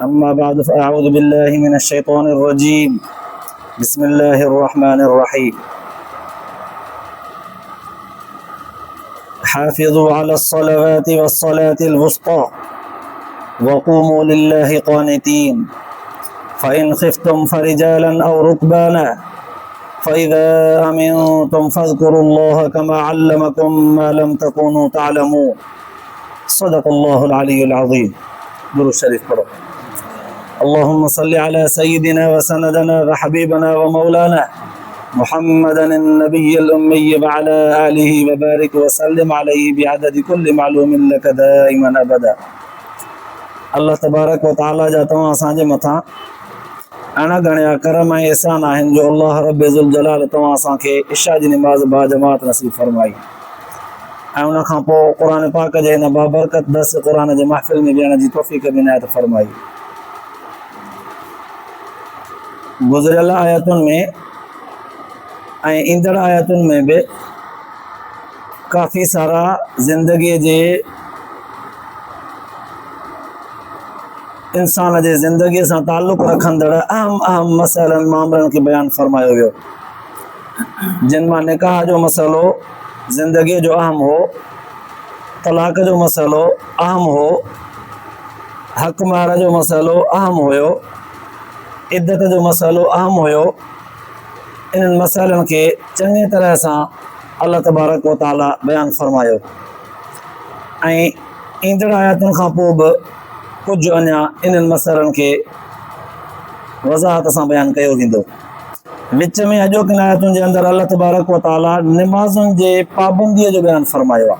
أما بعد فأعوذ بالله من الشيطان الرجيم. بسم الله الرحمن الرحيم. حافظوا على الصلوات والصلاة الوسطى وقوموا لله قانتين فإن خفتم فرجالا أو ركبانا فإذا أمنتم فاذكروا الله كما علمكم ما لم تكونوا تعلمون. صدق الله العلي العظيم. درود شريف پڑھو. اللهم صل على سيدنا وسندنا وحبيبنا ومولانا محمد النبي الأمي وعلى آله وبارك وسلم عليه بعدد كل معلوم لك دائما أبدا. अल्लाह तबारक व ताला जा तव्हां असांजे मथां अणा गणिया करम ऐं एहसान आहिनि जो अल्लाह रब ज़ुल जलाल तव्हां असांखे इशा जी निमाज़ बाजमात नसीब फरमाई ऐं उन खां पोइ क़ुर पाक जे हिन बाबरकत दस क़ुर जे महफ़िल में विहण जी तौफ़ीक़ बि इनायत फरमाई. गुज़िरियल आयतुनि में ऐं ईंदड़ आयतुनि में बि काफ़ी सारा ज़िंदगीअ जे इंसान जे ज़िंदगीअ सां ताल्लुक़ रखंदड़ अहम मसइलनि मामलनि खे बयानु फरमायो वियो, जिन मां निकाह जो मसइलो ज़िंदगीअ जो अहम हो, तलाक जो मसइलो अहम हो, हक़ मार जो मसइलो अहम हुयो, इद्दत जो मसइलो अहम हुयो. इन्हनि मसइलनि खे चङी तरह सां अल्लाह तबारक व ताला बयानु फरमायो ऐं ईंदड़ आयतुनि खां पोइ बि कुझु अञा इन्हनि मसइलनि खे वज़ाहत सां बयानु कयो वेंदो. विच में अॼोकिन आयतुनि जे अंदरि अल्लाह तबारक व ताला निमाज़ुनि जे पाबंदीअ जो बयानु फरमायो आहे.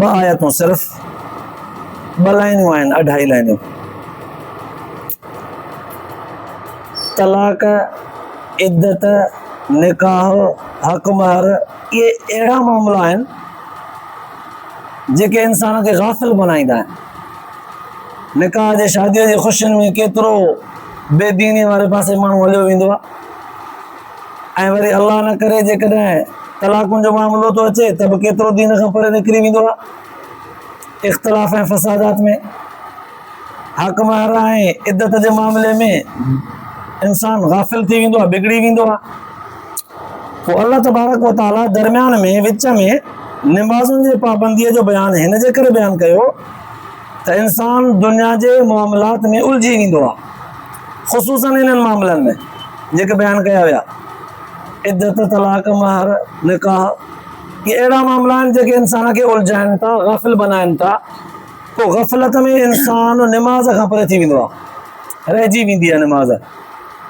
ॿ आयतूं सिर्फ़, ॿ लाइनियूं आहिनि, 2.5 लाइनियूं. तलाक, इद्दत, निकाह, हक़ महर इहे अहिड़ा मामला आहिनि जेके इंसान खे गाफ़िल बनाईंदा आहिनि. निकाह जे शादीअ जी ख़ुशियुनि में केतिरो बेदीनी वारे पासे माण्हू हलियो वेंदो आहे ऐं वरी अल्लाह न करे जेकॾहिं तलाकुनि जो मामिलो थो अचे त बि केतिरो दीन खां परे निकिरी वेंदो आहे इख़्तिलाफ़ ऐं फ़सादात में. हक़ महर ऐं इद्दत जे मामले में इंसान गाफ़िल थी वेंदो आहे, बिगड़ी वेंदो आहे. पोइ अल्लाह तबारक व ताला दरमियान में विच में निमाज़ुनि जे पाबंदीअ जो बयानु हिन जे करे बयानु कयो त इंसान दुनिया जे मामलात में उलझी वेंदो आहे, ख़ुसूसन इन्हनि मामलनि में जेके बयानु कया विया. इद्दत, तलाक, महर, निकाह इहे अहिड़ा मामला आहिनि जेके इंसान खे उलझाइनि था, गाफ़िल बनाइनि था. पोइ ग़फ़लत में इंसान निमाज़ खां परे थी वेंदो आहे, रहिजी वेंदी आहे निमाज़.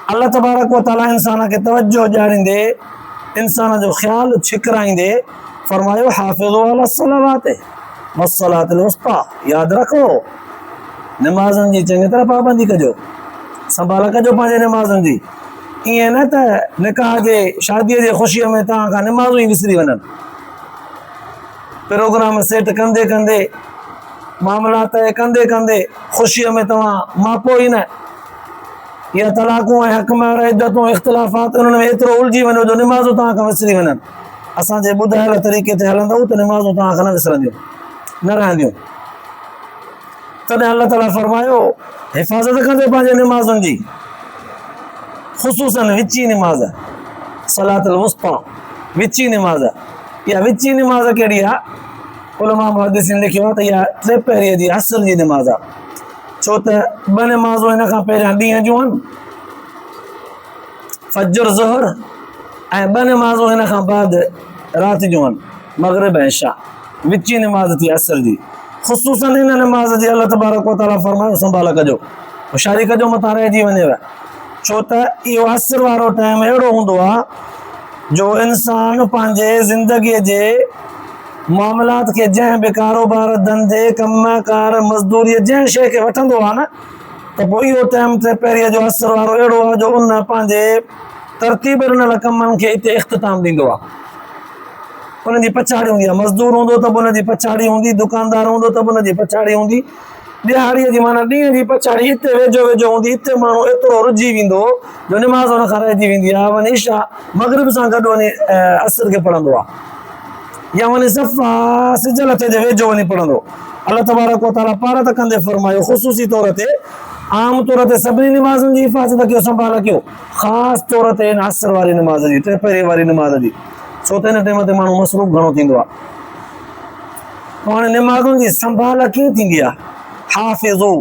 अल्लाह तबारक व ताला इंसान खे तवजो ॾियारींदे, इंसान जो ख़्यालु छिकराईंदे फरमायो हाफ़िज़ू अला सलावाति वस्सलातिल वुस्ता. यादि रखो निमाज़ुनि जी चङी तरह पाबंदी कजो, संभाल कजो पंहिंजे निमाज़ुनि जी. ईअं न त निकाह जे शादीअ जे ख़ुशीअ में तव्हां खां निमाज़ूं ई विसरी वञनि. प्रोग्राम सेट कंदे कंदे, मामला तय कंदे कंदे ख़ुशीअ में तव्हां मापो ई न, या तलाक़ूं ऐं हक़ महर, इद्दतूं, इख़्तिलाफ़ात उन्हनि में एतिरो उलझी वञो जो निमाज़ूं तव्हां खां विसरी वञनि. असांजे ॿुधायल तरीक़े ते हलंदव त निमाज़ूं तव्हां खां न विसरंदियूं, न रहंदियूं. तॾहिं अल्लाह ताला फरमायो हिफ़ाज़त कंदे पंहिंजे निमाज़ुनि जी, ख़ुसूसन विची निमाज़, सलातुल वुस्ता, विची निमाज़. इहा विची निमाज़ कहिड़ी आहे? उलमा मुहद्दिसीन लिखियो आहे त इहा 3 पहिरीअ जी असर जी निमाज़ आहे. छो त 2 निमाज़ूं हिन खां पहिरियां ॾींहं जूं आहिनि, फज्र ज़ुहर, ऐं 2 निमाज़ूं हिन खां बाद राति जूं आहिनि, मग़रिब ऐं इशा. विची निमाज़ थी असर जी. ख़ुसूसन हिन निमाज़ जी अल्लाह तबारक व ताला फरमायो संभाल कजो, होशियारी कजो मथां रहिजी वञेव. छो त इहो असर वारो टाइम अहिड़ो हूंदो आहे जो इंसान पंहिंजे ज़िंदगीअ जे मामलात खे जंहिं बि कारोबार, धंधे, कम कार, मज़दूरीअ जंहिं शइ खे वठंदो आहे न, त पोइ इहो टाइम 3 पहिरीअ जो असर वारो अहिड़ो आहे जो उन पंहिंजे तरतीब ॾिनल कमनि खे हिते इख़्तिताम ॾींदो आहे. उनजी पछाड़ी हूंदी आहे. मज़दूर हूंदो त बि उनजी पछाड़ी हूंदी, दुकानदार हूंदो त बि उनजी पछाड़ी हूंदी. ॾियारीअ जी माना ॾींहं जी पछाड़ी हिते वेझो वेझो हूंदी. हिते माण्हू एतिरो रुझी वेंदो जो निमाज़ हुन खां रहिजी वेंदी आहे. वञी इशा मग़रिब सां गॾु वञी असर खे पढ़ंदो आहे. या वञी सफ़ा सिजल ते जे वेझो वञी पढ़ंदो। अल्लाह तबारक व तआला पार त कंदे फरमायो ख़ुसूसी तौर ते आम तौर ते सभिनी नमाज़ुनि जी हिफ़ाज़त कयो, संभाल कयो, ख़ासि तौर ते हिन असर वारी नमाज़ जी, टे पहिरीं वारी नमाज़ जी, छो त हिन टाइम ते माण्हू मसरूफ़ घणो थींदो आहे। हाणे नमाज़ुनि जी संभाल कीअं थींदी आहे? हाफ़िज़ो,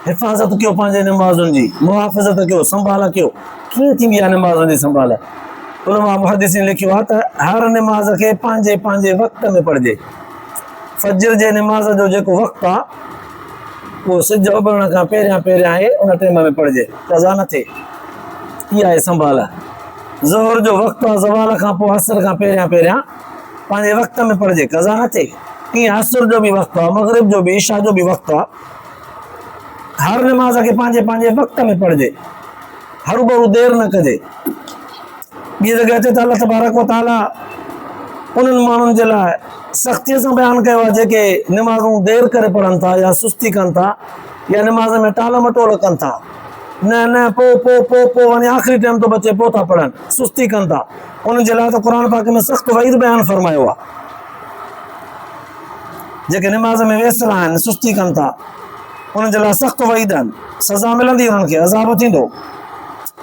हिफ़ाज़त कयो पंहिंजे नमाज़ुनि जी, मुहाफ़िज़त कयो, संभाल कयो। कीअं थींदी आहे नमाज़ुनि जी संभाल? उलमा मुहद्दिसीन लिखियो आहे त हर नमाज़ खे पंहिंजे पंहिंजे वक़्त में पढ़िजे। फजर जे नमाज़ जो जेको वक़्तु आहे उहो सिज उभरण खां पहिरियां पहिरियां आहे, उन टाइम में पढ़िजे, क़ज़ा न थिए। इहा आहे संभाल। ज़ोहर जो वक़्तु आहे, ज़वाल खां पोइ असर खां पहिरियां पहिरियां पंहिंजे वक़्त में पढ़िजे, क़ज़ा न थिए। ईअं असर जो बि वक़्तु आहे, मग़रिब जो बि, इशा जो बि वक़्तु आहे। हर नमाज़ खे पंहिंजे पंहिंजे वक़्त में पढ़िजे, हरू भरू देरि न कजे। ॿी जॻह ते त अल्लाह तबारक व तआला उन्हनि माण्हुनि जे लाइ सख़्तीअ सां बयानु कयो आहे जेके नमाज़ूं देरि करे पढ़नि था या सुस्ती कनि था या नमाज़ में टाल मटोल कनि था। न पोइ वञी आख़िरी टाइम थो बचे, पोइ था पढ़नि, सुस्ती कनि था। उन्हनि जे लाइ त क़ुर पाक में सख़्तु वईद बयानु फरमायो आहे। जेके नमाज़ में वेसर आहिनि, सुस्ती कनि था, उन्हनि जे लाइ सख़्तु वईद आहिनि, सज़ा मिलंदी, उन्हनि खे अज़ाब थींदो।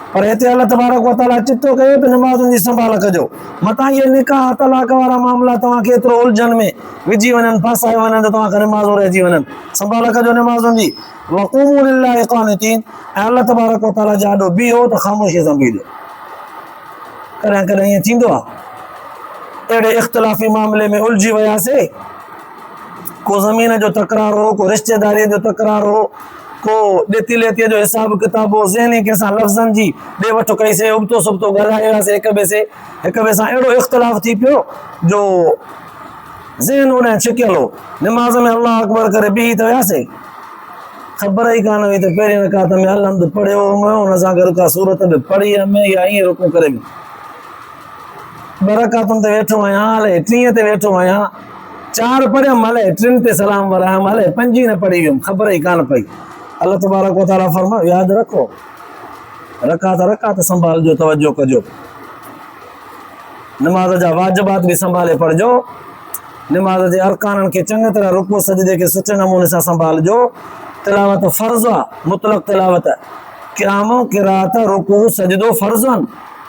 पर हिते अल्लाह तबारक व तआला चिटो कयो त नमाज़ुनि जी संभाल कजो। मतां इहे निकाह तलाक वारा मामला तव्हांखे एतिरो उलझन में विझी वञनि, फासाए वञनि त तव्हांखे नमाज़ूं रहिजी वञनि। संभाल कजो नमाज़ुनि जी। वक़ूमू लिल्लाहि क़ानितीन, ऐं अल्लाह तबारक व तआला जा ॾाढो बीहो त ख़ामोशीअ सां बीहजो। कॾहिं कॾहिं ईअं थींदो आहे, अहिड़े इख़्तिलाफ़ी मामले में उलझी वियासीं, को ज़मीन जो तकरार हो, को रिश्तेदारीअ जो तकरार हो, को ॾेती लेतीअ जो हिसाब किताब हो, ज़हनी कंहिंसां लफ़्ज़नि जी ॾे वठि कईसीं, उबतो सुबतो ॻाल्हाए वियासीं हिक ॿिए सां अहिड़ो इख़्तिलाफ़ थी पियो जो ज़हन होॾां छिकियल हो। नमाज़ में अल्लाह अकबर करे बीही त वियासीं, ख़बर ई कान हुई त पहिरीं रकात में अलहम्द पढ़ियो हुन सां गॾु का सूरत बि पढ़ी में या ईअं रुकू करे बि ॿ रकातुनि ते वेठो आहियां, हले टीह ते वेठो आहियां, 4 पढ़ियमि, हले 3 ते सलाम वरायमि, हले 5 न पढ़ी वियुमि, ख़बर ई कान पई। अल्लाह तबारक व तआला फरमायो, यादि रखो, रकात संभालजो, तवजो कजो। नमाज़ जा वाजिबात बि संभाले पढ़जो, नमाज़ जे अरकाननि खे चङी तरह रुकू सजदे खे सुठे नमूने सां संभालजो। तिलावत फ़र्ज़ आहे, मुतलक़ तिलावत, क़ियाम, क़िराअत, रुकू, सजदो फ़र्ज़ आहिनि,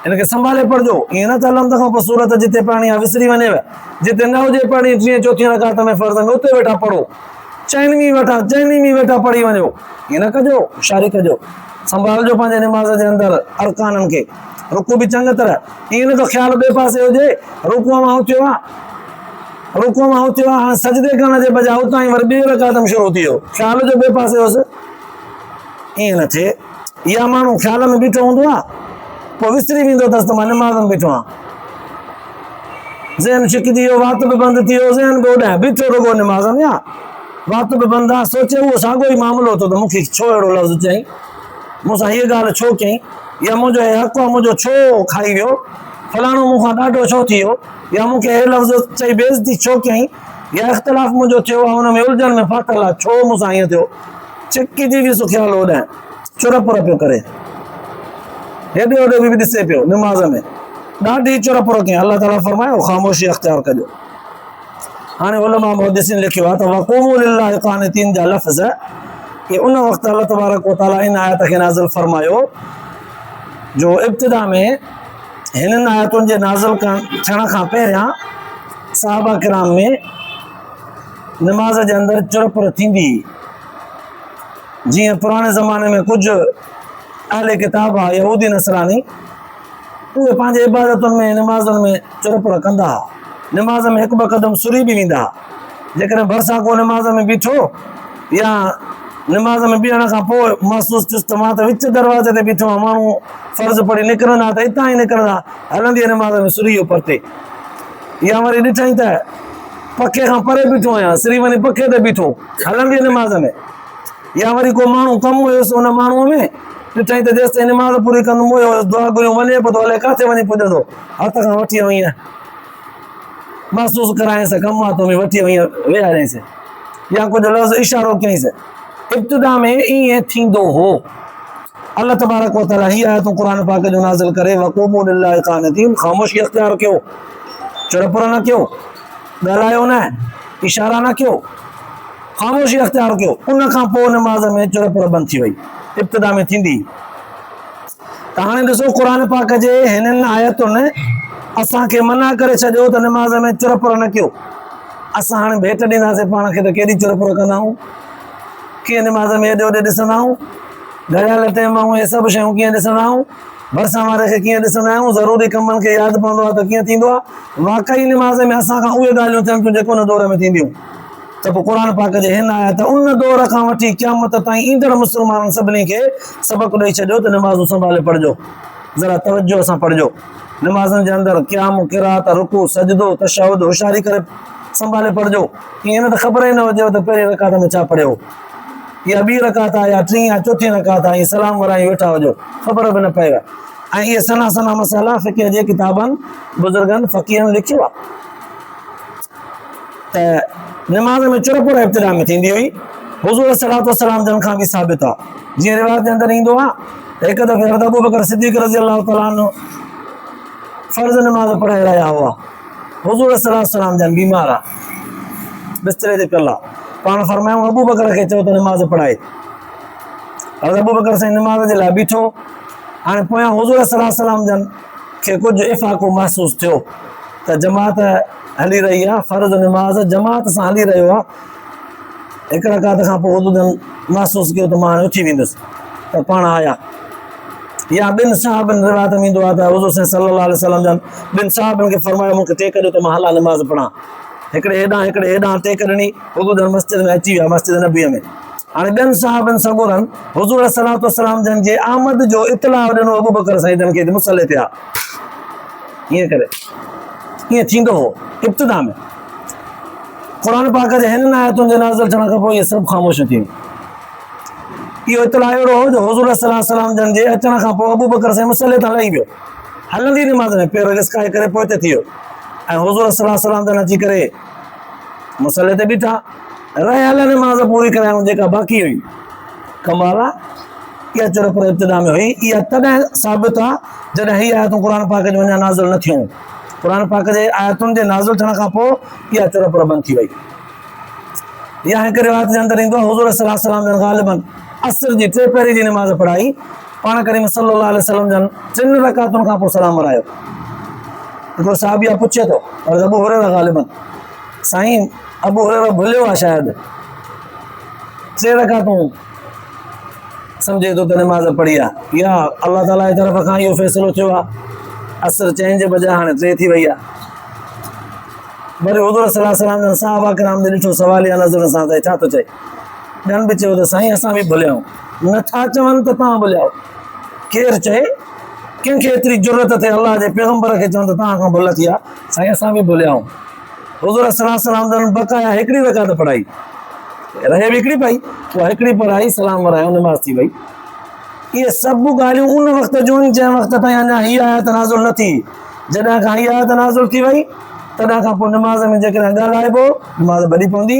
इनखे संभाले पढ़जो। ईअं न त अलहम्द खां पोइ सूरत जिते पढ़णी आहे विसरी वञेव, जिते न हुजे पढ़णी 3 4 रकात में फ़र्ज़ में, उते वेठा पढ़ो, चइनी में वेठा पढ़ी वञो। ईअं न कजो, शारी कजो, संभालजो पंहिंजे नमाज़ जे अंदरि अरकाननि खे। रुकू बि चङी तरह, ईअं न त ख़्यालु ॿिए पासे हुजे, रुकूअ मां उथियो आहे, हाणे सजदे करण जे बजाए उतां ई वरी ॿी रकात में शुरू थी वियो, ख़्याल जो ॿिए पासे हुयुसि। ईअं न थिए। या माण्हू ख़्याल में बीठो हूंदो आहे, पोइ विसरी वेंदो अथसि त मां नमाज़ में बीठो आहियां, ज़हन छिकिजी वियो, वात बि बंदि थी वियो, ज़हन बि होॾां बीठो रुगो नमाज़ में आहे, वात बि बंदि आहे। सोचे उहो साॻियो ई मामिलो थियो त मूंखे छो अहिड़ो लफ़्ज़ चई, मूंसां हीअ ॻाल्हि छो कयईं, या मुंहिंजो हक़ आहे, मुंहिंजो छो खाई वियो, फलाणो मूंखां ॾाढो छो थी वियो, या मूंखे हे लफ़्ज़ चई बेइज़ती छो कयईं, या इख़्तिलाफ़ मुंहिंजो थियो आहे, हुन में उलझन में फाथल आहे, छो मूंसां हीअं थियो। छिकिजी वियुसि ख़्यालु होॾां, चुरपुर पियो करे, हेॾे होॾे बि ॾिसे पियो नमाज़ में, ॾाढी चुरपुर कयईं। अल्लाह ताला फरमायो, ख़ामोशी अख़्तियार कजो। हाणे उलमा मुहद्दिसीन लिखियो आहे त वक़ूमू लिल्लाहि क़ानितीन जा लफ़्ज़ ये उन वक़्तु अल्लाह तबारक व तआला इन आयत खे नाज़िल फरमायो जो इब्तिदा में हिननि आयतुनि जे नाज़िल थियण खां पहिरियां सहाबा किराम में नमाज़ जे अंदरि चुरपुर थींदी। जीअं पुराणे ज़माने में कुझु अहले किताब आहे, यहूदी नसरानी, उहे पंहिंजे इबादतुनि में नमाज़ुनि में चुरपुर कंदा हुआ, नमाज़ में 1-2 क़दम सुरी बि वेंदा। जेकॾहिं भरिसां को नमाज़ में बीठो या नमाज़ में बीहण खां पोइ महसूस थियुसि त मां त विच दरवाज़े ते बीठो आहियां, माण्हू फ़र्ज़ु पढ़ी निकिरंदा त हितां ई निकिरंदा, हलंदी नमाज़ में सुरी वियो परते, या वरी ॾिठई त पखे खां परे बीठो आहियां, सिरी वञी पखे ते बीठो, हलंदी नमाज़ में। या वरी को माण्हू कमु हुयुसि उन माण्हूअ में, ॾिठई त जेसि ताईं नमाज़ पूरी कंदुमि हुयो, दुआ घुरियूं, वञे पियो थो, हले किथे वञी पुॼंदो, हथ खां वठी वई महसूस करायसि, कमु आहे तोमें वठी वई वेहारियसि, या कुझु लफ़्ज़ इशारो कयईंसि। इब्तिदा में ईअं थींदो हो। अल्लाह तबारक व तआला हीअ आयतूं क़ुर पाक जो नाज़िल करे वक़ूमू लिल्लाहि क़ानितीन, ख़ामोशी अख़्तियार कयो, चुरपुर न कयो। ॻाल्हायो न, इशारा न कयो, ख़ामोशी अख़्तियार कयो। उन खां पोइ नमाज़ में चुरपुर बंदि थी वई, इब्तिदा में थींदी। त हाणे ॾिसो क़ुर पाक जे हिननि आयतुनि असांखे मना करे छॾियो त नमाज़ में चुरपुर न कयो। असां हाणे भेट ॾींदासीं पाण खे त केॾी चुरपुर कंदा आहियूं, कीअं नमाज़ में हेॾे होॾे ॾिसंदा आहियूं, घड़ियाल टाइम ऐं इहे सभु शयूं कीअं ॾिसंदा आहियूं, भरिसां वारे खे कीअं ॾिसंदा आहियूं, ज़रूरी कमनि खे यादि पवंदो आहे त कीअं थींदो आहे। वाक़ई नमाज़ में असां खां उहे ॻाल्हियूं थियनि थियूं जेको उन दौर में थींदियूं। त पोइ क़ुर पाक जे हिन आयत उन दौर खां वठी क़यामत ताईं ईंदड़ मुस्लमाननि सभिनी खे सबक़ ॾेई छॾियो त नमाज़ूं संभाले पढ़जो, ज़रा तवजो सां पढ़जो। नमाज़नि जे अंदरि क़याम, क़िरात, रुकू, सजदो, तशहुद होशियारी करे संभाले पढ़जो। ईअं न त ख़बर ई न हुजेव त पहिरीं रकात में छा पढ़ियो, या ॿी रकात आहे या टीं या चोथीं रकात आहे, सलाम वराई वेठा हुजो, ख़बर बि न पएव। ऐं इहे सना सना मसाला फ़िक़ह जे किताबनि बुज़ुर्गनि फ़क़ीहनि लिखियो आहे त नमाज़ में चुरपुर इब्तिदा में थींदी हुई। हुज़ूर सल्लल्लाहु अलैहि वसल्लम जन खां बि साबित आहे। जीअं रिवायत जे अंदरि ईंदो आहे त हिकु दफ़े हज़रत अबू बकर सिद्दीक़ रज़ी अल्लाह तआला अन्हु फ़र्ज़ नमाज़ पढ़ाए रहिया हुआ। हुज़ूर सल्लल्लाहु अलैहि वसल्लम जन बीमार आहे, बिस्तरे ते पियल आहे। पाण फरमायूं अबू बकर खे चओ त नमाज़ पढ़ाए। हज़रत अबू बकर साईं नमाज़ जे लाइ बीठो। हाणे पोयां हुज़ूर सल्लल्लाहु अलैहि वसल्लम जन खे कुझु इफ़ाक़ो महसूसु थियो त जमात हली रही आहे, फ़र्ज़ नमाज़ जमात सां हली रहियो आहे। हिकु रकात खां पोइ हुज़ूरनि महसूसु कयो त मां हाणे उथी वेंदुसि, त पाण आया। या ॿिनि साहबनि रिवायत में ईंदो आहे त हुज़ूर सल्लल्लाहु अलैहि वसल्लम जन ॿिनि साहबनि खे फरमायो मूंखे टेक ॾियो त मां हला नमाज़ पढ़ां। हिकिड़े हेॾां टेक ॾिनी, हुज़ूर मस्जिद में अची विया, मस्जिद नबीअ में। हाणे ॿियनि साहबनि सॻोरनि हुज़ूर सल्लल्लाहु अलैहि वसल्लम जन जे आमद जो इतला ॾिनो अबू बकर साईं जन खे मुसले ते आहे। ईअं करे ईअं थींदो हो इब्तिदा में। क़ुर पाक जे हिननि आयतुनि जे नाज़िल थियण खां पोइ इहे सभु ख़ामोश थी वियूं। इहो इतला अहिड़ो हो जो हुज़ूर सल्लल्लाहु अलैहि वसल्लम जन जे अचण खां पोइ अबू बकर साईं मुसले तां लही वियो, हलंदी नमाज़ में पेर घिसकाए करे पोइ ते थी वियो। ऐं हुज़ूर सल्लल्लाहु अलैहि वसल्लम जन अची करे मुसले ते बीठा, रहियल नमाज़ पूरी करायूं जेका बाक़ी हुई। कमाल आहे, इहा चुरपुर इब्तिदा में हुई। इहा तॾहिं साबित आहे जॾहिं हीअ आयतूं क़ुर पाक जो अञा नाज़िल न थियूं। क़ुर पाक जे आयतुनि जे नाज़िल थियण खां पोइ इहा चुरपुर बंदि थी वई। या हिकु रिवायत जे अंदरि ईंदो आहे हुज़ूर सल्लल्लाहु अलैहि वसल्लम जन ग़ालिबन असर जी 3 पहिरीं जी नमाज़ पढ़ाई। पाण करीम सल्लल्लाहु अलैहि वसल्लम जन 3 रकातुनि खां पोइ सलाम वरायो। हिकिड़ो साहबिया पुछे थो और अबू हुरैरा ग़ालिबन साईं अबू हुरैरा भुलियो आहे शायदि, 3 रकातूं सम्झे थो त नमाज़ पढ़ी आहे, या अल्लाह ताला जी तरफ़ खां इहो फ़ैसिलो थियो आहे असर चइनि जे बजाए हाणे 3 थी वई आहे। वरी हुज़ूर सल्लल्लाहु अलैहि वसल्लम जन सहाबा किराम ॾे ॾिठो सवालिया नज़र सां त छा थो चए। ॿियनि बि चयो त साईं असां बि भुलियाऊं। नथा चवनि त तव्हां भुलियाओ, केरु चए कंहिंखे एतिरी ज़रूरत थिए अलाह जे पैगम्बर खे चवनि त तव्हां खां भुल थी आहे, साईं असां बि भुलियाऊं। हुज़ूर सल्लल्लाहु अलैहि वसल्लम जन बक़ाया हिकिड़ी रकात पढ़ाई, रहे बि हिकिड़ी पई, उहा हिकिड़ी पढ़ाई सलाम वरायो, नमाज़ थी वई। इहे सभु ॻाल्हियूं उन वक़्त जूं जंहिं वक़्त ताईं अञा हीअ आयत नाज़िल न थी। जॾहिं खां हीअ आयत नाज़िल थी वई तॾहिं खां पोइ नमाज़ में जेकॾहिं ॻाल्हाइबो नमाज़ भॼी पवंदी।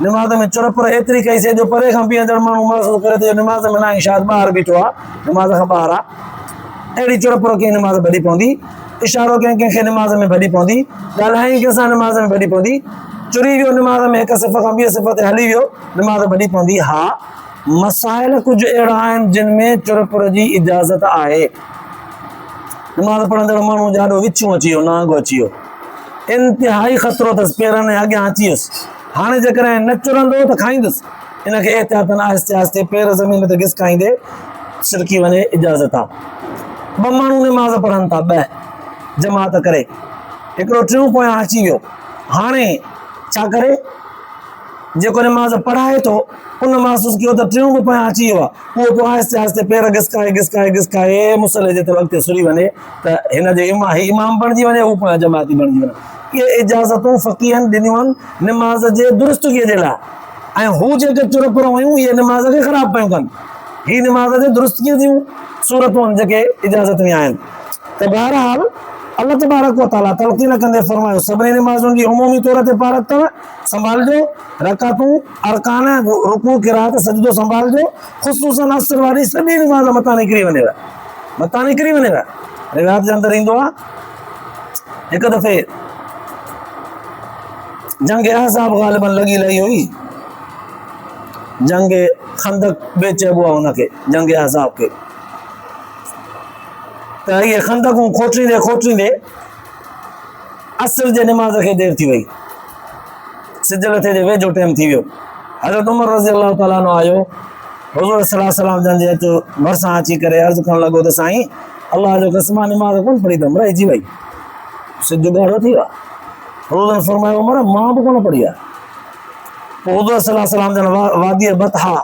नमाज़ में चुरपुर एतिरी कईसीं जो परे खां बीहंदड़ माण्हू महसूसु करे थो नमाज़ में न आहे, शायदि ॿाहिरि बीठो आहे, नमाज़ खां ॿाहिरि आहे। अहिड़ी चुरपुर कीअं नमाज़ भॼी पवंदी, इशारो कंहिंखे नमाज़ में भॼी पवंदी, ॻाल्हाई कंहिंसां नमाज़ में भॼी पवंदी, चुरी वियो नमाज़ में हिकु सिफ़ खां ॿिए सिफ़ ते हली वियो नमाज़ भॼी पवंदी। हा, मसाइल कुझु अहिड़ा आहिनि जिन में चुरपुर जी इजाज़त आहे। नमाज़ पढ़ंदड़ माण्हू ॾाढो विचूं अची वियो, नांग अची वियो, इंतिहाई ख़तरो अथसि, पेरनि अॻियां अची वियुसि। हाणे जेकॾहिं न चुरंदो त खाईंदुसि, इनखे एहतियातन आहिस्ते आहिस्ते पेर ज़मीन ते घिसकाईंदे सिरकी वञे, इजाज़त आहे। 2 माण्हू नमाज़ पढ़नि था, 2 जमात करे, हिकिड़ो टियों पोयां अची वियो। हाणे छा करे, जेको नमाज़ पढ़ाए थो उन महसूसु कयो त टियों बि पोयां अची वियो आहे, उहो पोइ आहिस्ते आहिस्ते पेर घिसकाए मुसले जे अॻिते सुरी वञे त हिन जो इमाम बणिजी वञे, हू पोयां जमाती बणिजी वञे। इहे इजाज़तूं फ़क़ीहनि ॾिनियूं आहिनि नमाज़ जे दुरुस्तगीअ जे लाइ। ऐं हू जेके चुरपुर हुयूं इहे नमाज़ खे ख़राबु पियूं कनि। हीअ नमाज़ जे दुरुस्तगीअ जूं सूरतूं आहिनि जेके इजाज़त में आहिनि। त बहरहाल अल्लाह तबारक व तआला तलक़ीन कंदे फरमायो सभिनी नमाज़ुनि जी उमूमी तौर ते पारत अथव, संभालजो, रकातूं, अरकान, रुकू, क़िरात, सजदो संभालजो। ख़ुसूसन असर वारी सॼी नमाज़ मथां निकिरी वञेव। रिवायत जे अंदरि ईंदो आहे हिकु दफ़े जंग अहज़ाब ग़ालिबन लगी हुई, जंग खंदक बि चइबो आहे हुनखे, जंग अहज़ाब खे। त इहे खंदकूं खोटींदे खोटींदे असर जे निमाज़ खे देरि थी वई, सिज लथे जे वेझो टाइम थी वियो। हज़रत उमर रज़ी अल्लाह ताला अन्हु आयो, हुज़ूर सल्लल्लाहु अलैहि वसल्लम जन जे भरिसां अची करे अर्ज़ु करणु लॻो त साईं अल्लाह जो कसम निमाज़ कोन पढ़ी अथमि, रहिजी वई, सिज ॻाढ़ो थी वियो आहे। हुज़ूर फरमायो उमर मां बि कोन पढ़ी आहे। पोइ हुज़ूर सल्लल्लाहु अलैहि वसल्लम जन वादीअ बतहा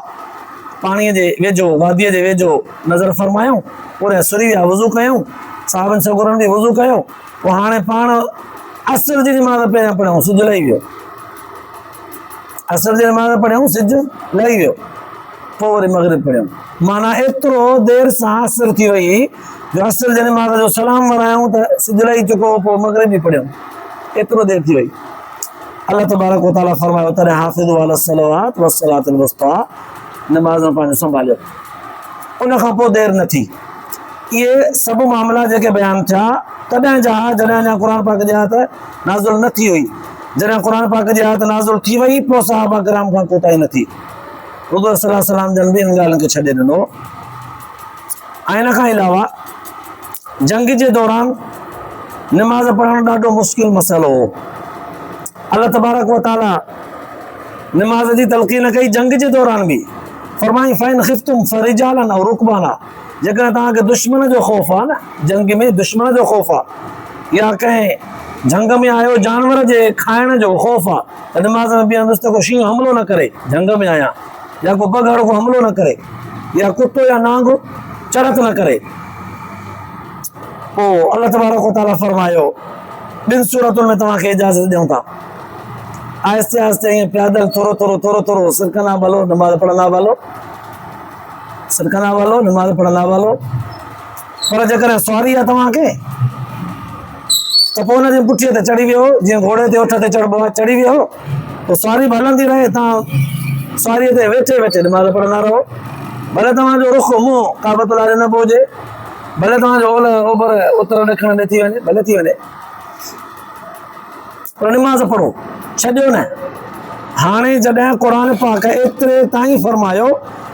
पाणीअ जे वेझो, वादीअ जे वेझो नज़र फरमायूं, पूरे सुरी विया, वज़ू कयूं, साहबनि छोकिरनि बि वज़ू कयो। पोइ हाणे पाण असर जी निमाज़ पहिरियां पढ़ियूं, सिज लही वियो, असर जी निमाज़ पढ़ियूं, सिज लही वियो, पोइ वरी मग़रिब पढ़ियूं। माना एतिरो देरि सां असर थी वई जो असर जी निमाज़ जो सलाम वरायूं त सिज लही चुको, पोइ मग़रिब बि पढ़ियूं, एतिरो देरि थी वई। अल्लाह तबारक व तआला फरमायो तॾहिं हाफ़िज़ू अला सलवात वस्सलातिल वुस्ता, नमाज़ पंहिंजो संभालियो। उन खां पोइ देरि न थी। इहे सभु मामला जेके बयानु थिया तॾहिं जा, जॾहिं अञा क़ुर पाक जी आयत नाज़िल न थी हुई। जॾहिं क़ुर पाक जी आयत नाज़िल थी वई, पोइ सहाबा किराम खां कोताही न थी। हुज़ूर सल्लल्लाहु अलैहि वसल्लम जन बि इन ॻाल्हियुनि खे छॾे ॾिनो। ऐं इन खां अलावा जंग जे दौरान निमाज़ पढ़णु ॾाढो मुश्किल मसइलो हो। अल्लाह तबारक व तआला निमाज़ जी तलक़ीन कई जंग जे दौरान बि, फरमाई फ़इन ख़िफ़्तुम फ़रिजालन औ रुकबाना, जेकॾहिं तव्हांखे दुश्मन जो ख़ौफ़ आहे न, जंग में दुश्मन जो ख़ौफ़ आहे, या कंहिं जंग में आयो जानवर जे खाइण जो ख़ौफ़ आहे, त निमाज़ में बीहंदुसि त को शींहुं हमलो न करे, जंग में आहियां, या को बगड़ को हमलो न करे, या कुतो या नांग चरत न करे। पोइ अल्लाह तबारक व तआला फरमायो ॿिनि सूरतुनि में तव्हांखे इजाज़त ॾियूं था, आहिस्ते आहिस्ते ईअं पैदल थोरो थोरो थोरो थोरो सिरकंदा भलो, नमाज़ पढ़ंदा भलो, सिरकंदा भलो, नमाज़ पढ़ंदा भलो। पर जेकॾहिं सवारी आहे तव्हांखे त पोइ हुनजी पुठीअ ते चढ़ी वियो, जीअं घोड़े ते उठ ते चढ़िबो आहे, चढ़ी वियो, पोइ सवारी बि हलंदी रहे, तव्हां सवारीअ ते वेठे वेठे नमाज़ पढ़ंदा रहो। भले तव्हांजो रुख मुंहुं काबतुल्लाह ॾे न बि हुजे, भले तव्हांजो ओभर उतर ॾखण ॾे थी वञे, भले थी वञे, पर निमाज़ पढ़ो, छॾियो न। हाणे जॾहिं क़ुर पाक एतिरे ताईं फरमायो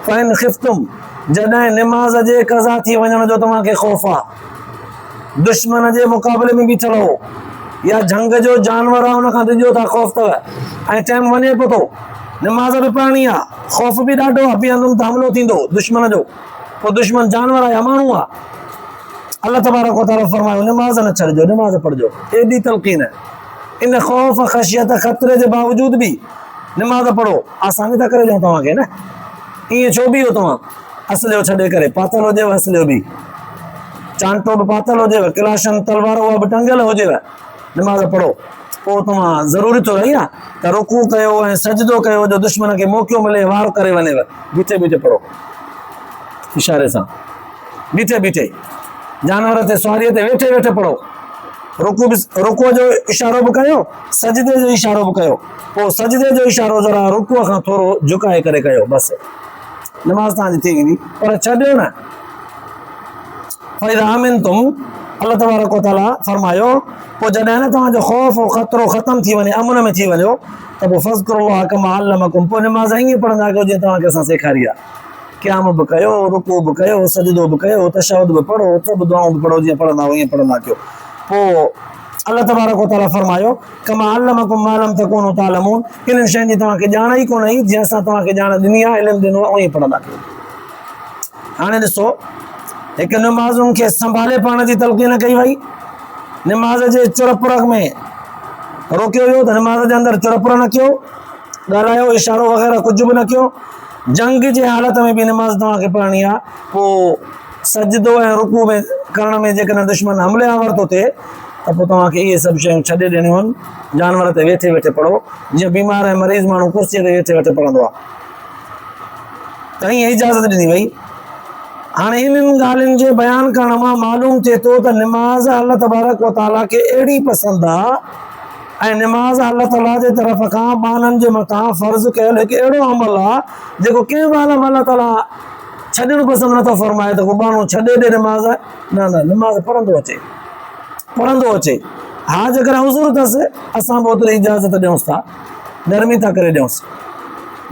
फ़इन ख़िफ़्तुम, जॾहिं निमाज़ जे क़ज़ा थी वञण जो तव्हांखे ख़ौफ़ आहे, दुश्मन जे मुक़ाबले में बीठल हो, या जंग जो जानवर आहे हुन खां डिॼो था ख़ौफ़ अथव, ऐं टाइम वञे पियो थो, निमाज़ बि पढ़णी आहे, ख़ौफ़ बि ॾाढो आहे, बीहंदुमि त हमिलो थींदो दुश्मन जो, पोइ दुश्मन जानवर आहे या माण्हू आहे। अल्लाह तबारक व तआला फरमायो निमाज़ न छॾिजो, निमाज़ पढ़जो। एॾी तलक़ीन, इन ख़ौफ़ ख़शियत ख़तरे जे बावजूद बि निमाज़ पढ़ो। आसानी था करे ॾियूं तव्हांखे न, ईअं छो बीहो तव्हां असलियो छॾे करे, पातल हुजेव असलियो बि, चांटो बि पातल हुजेव, किलाशन तलवार उहा बि टंगियल हुजेव, निमाज़ पढ़ो। पोइ तव्हां ज़रूरी थो रही आहे त रुकू कयो ऐं सजदो कयो जो दुश्मन खे मौक़ो मिले वार करे वञेव, बीठे बीठे पढ़ो, इशारे सां बीठे बीठे, जानवर ते सवारीअ ते वेठे वेठे पढ़ो। रुकू जो इशारो बि कयो, सजदे जो इशारो बि कयो, पोइ सजदे जो इशारो ज़रा रुकूअ खां थोरो झुकाए करे कयो, बसि निमाज़ तव्हांजी थी वेंदी। पर छॾियो न। फ़इज़ा अमिनतुम, अल्लाह तबारक व तआला फरमायो पोइ जॾहिं न तव्हांजो ख़ौफ़ ख़तरो ख़तमु थी वञे, अमन में थी वञो, त पोइ फ़ज़्कुरुल्लाह कमा अल्लमकुम, पोइ निमाज़ ईअं पढ़ंदा कयो जीअं तव्हांखे असां सेखारी आहे। क़याम बि कयो, रुकू बि कयो, सजदो बि कयो, तशहुद बि पढ़ो, सभु दुआऊं बि पढ़ो, जीअं पढ़ंदा हो ईअं पढ़ंदा कयो। पोइ अल्लाह तबारक व तआला फरमायो कमा अल्लमकुम मा लम तकूनू तालमून, इन्हनि शयुनि जी तव्हांखे ॼाण ई कोन हुई, जीअं असां तव्हांखे ॼाण ॾिनी आहे, इल्मु ॾिनो आहे, उअं पढ़ंदा कयो। हाणे ॾिसो, हिकु निमाज़ुनि खे संभाले पाण जी तलक़ीन कई वई, निमाज़ जे चुरपुर में रोकियो वियो त निमाज़ जे अंदरि चुरपुर न कयो, ॻाल्हायो इशारो वग़ैरह कुझु बि न कयो। जंग जे हालत में बि निमाज़ तव्हांखे पढ़णी आहे। पोइ सजदो ऐं रुकू में करण में जेकॾहिं दुश्मन हमले आवर थो थिए त पोइ तव्हांखे इहे सभु शयूं छॾे ॾियणियूं आहिनि, जानवर ते वेठे वेठे पढ़ो, जीअं बीमार ऐं मरीज़ माण्हू कुर्सीअ ते वेठे वेठे पढ़ंदो आहे, त ईअं इजाज़त ॾिनी वई। हाणे इन्हनि ॻाल्हियुनि जे बयानु करण मां मालूम थिए थो त निमाज़ अल्लाह तबारक व तआला खे अहिड़ी पसंदि आहे, ऐं निमाज़ अल्लाह ताला जे तरफ़ खां माननि जे मथां फ़र्ज़ कयल हिकु अहिड़ो अमल आहे जेको कंहिं बि हाल में अल्लाह ताला छॾणु पसंदि नथो फरमाए त को माण्हू छॾे ॾे निमाज़। न, निमाज़ पढ़ंदो अचे, पढ़ंदो अचे। हा जेकर हुज़ूर अथसि असां बि ओतिरी इजाज़त ॾियूंसि था, नरमी था करे ॾियूंसि,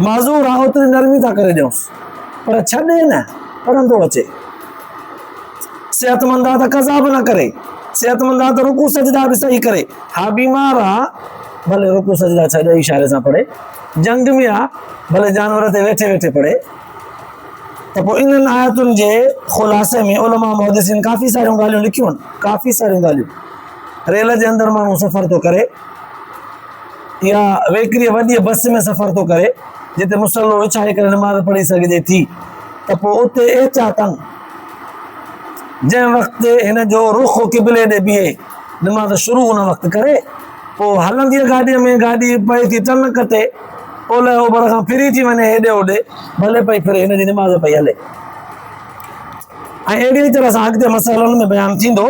माज़ूर आहे ओतिरी नरमी था करे ॾियूंसि, पर छॾे न, पढ़ंदो अचे। सेहतमंद आहे त कज़ा बि न करे, सेहतमंद आहे त रुकू सजदा बि सही करे। हा बीमार आहे भले रुकू सजदा छॾे इशारे सां पढ़े, जंग में आहे भले जानवर ते वेठे वेठे पढ़े। त पोइ इन्हनि आयतुनि जे ख़ुलासे में उलमा मुहद्दिसीन काफ़ी सारियूं ॻाल्हियूं लिखियूं आहिनि, काफ़ी सारियूं ॻाल्हियूं। रेल जे अंदरि माण्हू सफ़र थो करे या वेकिरी वॾी बस में सफ़र थो करे जिते मुसलो विछाए करे नमाज़ पढ़ी सघिजे थी, त पोइ उते एहतियातन जंहिं वक़्तु हिन जो रुख़ क़िबले ॾे बीहे नमाज़ शुरू उन वक़्तु करे, पोइ हलंदी गाॾीअ में गाॾी पए थी टनक ते ओलह ओभर खां फिरी थी वञे हेॾे होॾे, भले पई फिरे, हिन जी नमाज़ पई हले। ऐं अहिड़ी तरह सां अॻिते मसइलनि में बयानु थींदो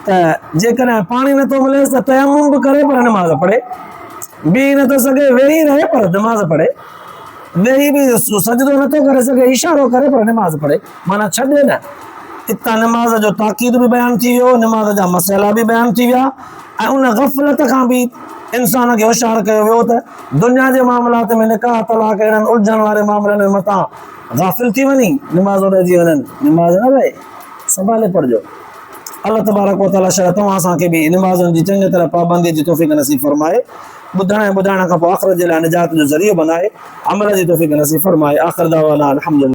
त जेकॾहिं पाणी नथो मिलेसि त तयम्मुम बि करे पर नमाज़ पढ़े, बीह नथो सघे वेही रहे पर नमाज़ पढ़े, वेही बि सजदो नथो करे सघे इशारो करे पर नमाज़ पढ़े, माना छॾे न। हितां नमाज़ जो ताक़ीद बि बयानु थी वियो, नमाज़ जा मसइला बि बयानु थी विया, ऐं उन ग़फ़लत खां बि इंसान खे होशियार कयो वियो त दुनिया जे मामलात में निकाह तलाक अहिड़नि उलझण वारे मामलनि में मथां गाफ़िल थी वञी नमाज़ रहिजी वञनि, नमाज़ न रहे, संभाले पढ़िजो। अल्लाह तबारक व तआला शायदि तव्हां असांखे बि नमाज़ुनि जी चङी तरह पाबंदी जी तौफ़ीक़ नसीब फरमाए, ॿुधण ऐं ॿुधाइण खां पोइ आख़िरत जे लाइ निजात जो ज़रियो बनाए, अमल जी तौफ़ीक़ नसीब फरमाए। आख़िर दावाना अल्हम्दुलिल्लाह।